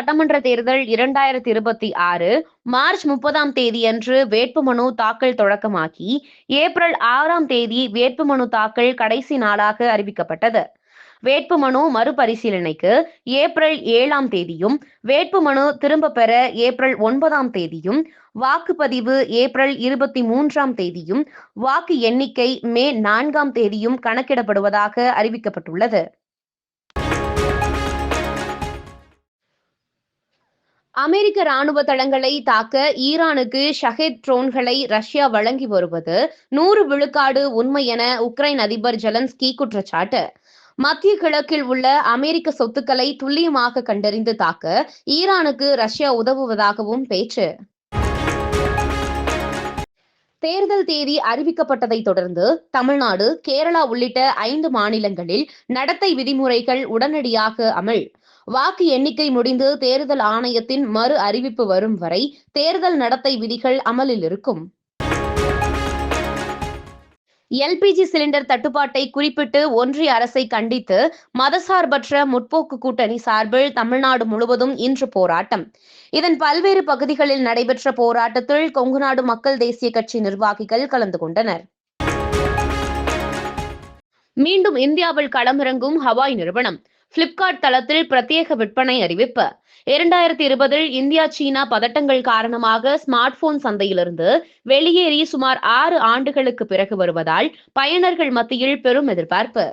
சட்டமன்ற தேர்தல் 2026 மார்ச் 30ஆம் தேதியன்று வேட்புமனு தாக்கல் தொடக்கமாகி ஏப்ரல் 6ஆம் தேதி வேட்புமனு தாக்கல் கடைசி நாளாக அறிவிக்கப்பட்டது. வேட்புமனு மறுபரிசீலனைக்கு ஏப்ரல் 7ஆம் தேதியும், வேட்புமனு திரும்ப பெற ஏப்ரல் 9ஆம் தேதியும், வாக்குப்பதிவு ஏப்ரல் 23ஆம் தேதியும், வாக்கு எண்ணிக்கை மே 4ஆம் தேதியும் கணக்கிடப்படுவதாக அறிவிக்கப்பட்டுள்ளது. அமெரிக்க ராணுவ தளங்களை தாக்க ஈரானுக்கு ஷஹேத் ட்ரோன்களை ரஷ்யா வழங்கி வருவது 100 விழுக்காடு உண்மை என உக்ரைன் அதிபர் ஜெலன்ஸ்கி குற்றச்சாட்டு. மத்திய கிழக்கில் உள்ள அமெரிக்க சொத்துக்களை துல்லியமாக கண்டறிந்து தாக்க ஈரானுக்கு ரஷ்யா உதவுவதாகவும் பேச்சு. தேர்தல் தேதி அறிவிக்கப்பட்டதை தொடர்ந்து தமிழ்நாடு, கேரளா உள்ளிட்ட 5 மாநிலங்களில் நடத்தை விதிமுறைகள் உடனடியாக அமல். வாக்கு எண்ணிக்கை முடிந்து தேர்தல் ஆணையத்தின் மறு அறிவிப்பு வரும் வரை தேர்தல் நடத்தை விதிகள் அமலில் இருக்கும். எல்பிஜி சிலிண்டர் தட்டுப்பாட்டை குறிப்பிட்டு ஒன்றிய அரசை கண்டித்து மதசார்பற்ற முற்போக்கு கூட்டணி சார்பில் தமிழ்நாடு முழுவதும் இன்று போராட்டம். இதன் பல்வேறு பகுதிகளில் நடைபெற்ற போராட்டத்தில் கொங்குநாடு மக்கள் தேசிய கட்சி நிர்வாகிகள் கலந்து கொண்டனர். மீண்டும் இந்தியாவில் களமிறங்கும் ஹவாய் நிறுவனம். பிளிப்கார்ட் தளத்தில் பிரத்யேக விற்பனை அறிவிப்பு. 2020 இந்தியா சீனா பதட்டங்கள் காரணமாக ஸ்மார்ட் போன் சந்தையிலிருந்து வெளியேறி சுமார் 6 ஆண்டுகளுக்கு பிறகு வருவதால் பயனர்கள் மத்தியில் பெரும் எதிர்பார்ப்பு.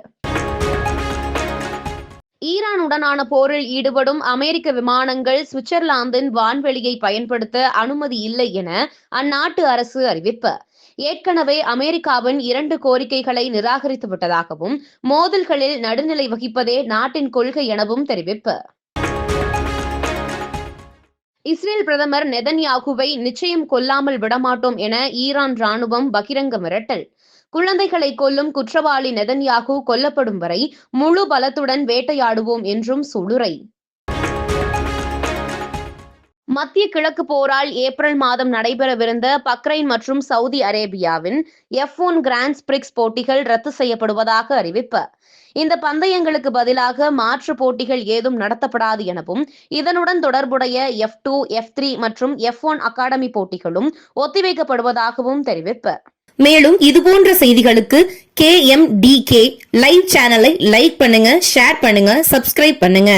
ஈரானுடனான போரில் ஈடுபடும் அமெரிக்க விமானங்கள் சுவிட்சர்லாந்தின் வான்வெளியை பயன்படுத்த அனுமதி இல்லை என அந்நாட்டு அரசு அறிவிப்பு. ஏற்கனவே அமெரிக்காவின் 2 கோரிக்கைகளை நிராகரித்து விட்டதாகவும், மோதல்களில் நடுநிலை வகிப்பதே நாட்டின் கொள்கை எனவும் தெரிவிப்பு. இஸ்ரேல் பிரதமர் நெதன்யாகுவை நிச்சயம் கொல்லாமல் விடமாட்டோம் என ஈரான் ராணுவம் பகிரங்க மிரட்டல். குழந்தைகளை கொல்லும் குற்றவாளி நெதன்யாகு கொல்லப்படும் வரை முழு பலத்துடன் வேட்டையாடுவோம் என்றும் சூளுரை. மத்திய கிழக்கு போரால் ஏப்ரல் மாதம் நடைபெறவிருந்த பக்ரைன் மற்றும் சவுதி அரேபியாவின் F1 கிராண்ட் பிரிக்ஸ் போட்டிகள் ரத்து செய்யப்படுவதாக அறிவிப்பு. இந்த பந்தயங்களுக்கு பதிலாக மாற்று போட்டிகள் ஏதும் நடத்தப்படாது எனவும், இதனுடன் தொடர்புடைய F2, F3 மற்றும் F1 அகாடமி போட்டிகளும் ஒத்திவைக்கப்படுவதாகவும் தெரிவிப்பு. மேலும் இதுபோன்ற செய்திகளுக்கு KMDK லைவ் சேனலை லைக் பண்ணுங்க, ஷேர் பண்ணுங்க, சப்ஸ்கிரைப் பண்ணுங்க.